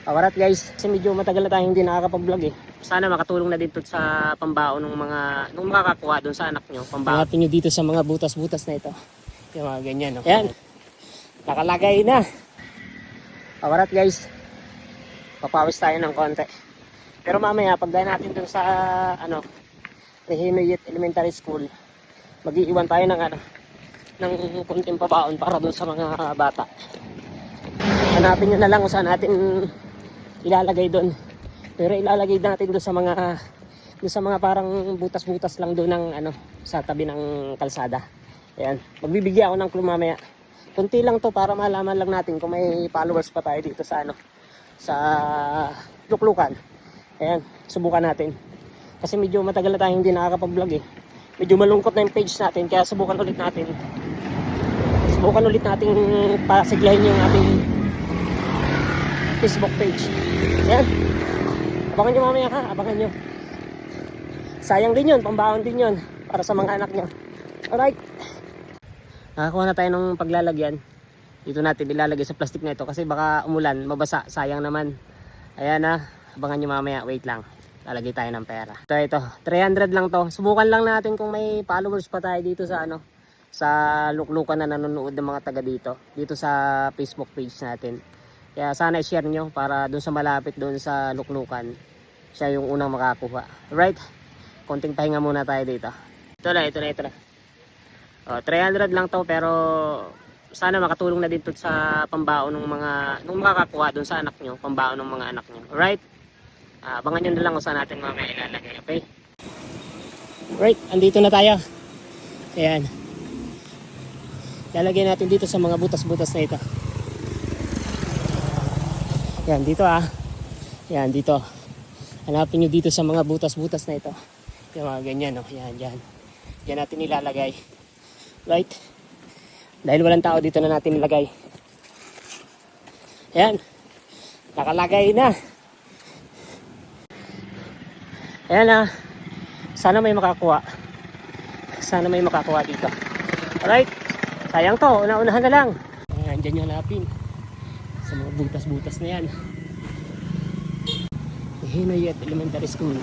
Kawarat guys, kasi medyo matagal na tayo hindi nakakapag-vlog eh. Sana makatulong na dito sa pambaon ng mga nung makakakuha doon sa anak nyo. Hanapin nyo dito sa mga butas-butas na ito. Yung mga ganyan. No? Ayan. Nakalagay na. Kawarat guys, papawis tayo ng konti. Pero mamaya pagdaan natin doon sa Regino Youth Elementary School, mag-iiwan tayo ng kunting pabaon para doon sa mga bata. Hanapin nyo na lang kung saan natin ilalagay doon. Pero ilalagay natin doon sa mga parang butas-butas lang doon ng sa tabi ng kalsada. Ayan, magbibigay ako ng clue mamaya. Kunti lang to para malaman lang natin kung may followers pa tayo dito sa sa Luklukan. Ayan, subukan natin. Kasi medyo matagal na tayo hindi nakakapag-vlog eh. Medyo malungkot na yung page natin, kaya subukan ulit natin pasiglahin yung ating Facebook page. Ayan. Abangan nyo mamaya ha, abangan nyo. Sayang din yun, pambaon din yun para sa mga anak nyo. Alright. Nakakuha na tayo ng paglalagyan. Dito natin ilalagay sa plastic na ito kasi baka umulan, mabasa, sayang naman. Ayan ha, abangan nyo mamaya, wait lang. Lalagay tayo ng pera. Ito, 300 lang to. Subukan lang natin kung may followers pa tayo dito sa sa Luklukan na nanonood ng mga taga dito sa Facebook page natin. Kaya sana i-share nyo para dun sa malapit dun sa Luklukan, siya yung unang makakuha. Right? Konting pahinga muna tayo dito. Ito na. Oh, 300 lang to pero sana makatulong na dito sa pambaon ng mga nung makakakuha dun sa anak nyo, pambaon ng mga anak nyo. Right? Abangan nyo na lang kung saan natin mamaya ilalagay. Okay? Right, andito na tayo. Ayan. Lalagay natin dito sa mga butas-butas na ito. Yan, dito Yan, dito. Hanapin nyo dito sa mga butas-butas na ito. Yung mga ganyan, Yan, dyan. Diyan natin ilalagay. Right? Dahil walang tao, dito na natin ilagay. Yan. Nakalagay na. Ayan Sana may makakuha. Sana may makakuha dito. Alright? Sayang to. Una-unahan na lang. Ayan, dyan yung hanapin. Sa mga butas-butas na yan. Regino Youth Elementary School.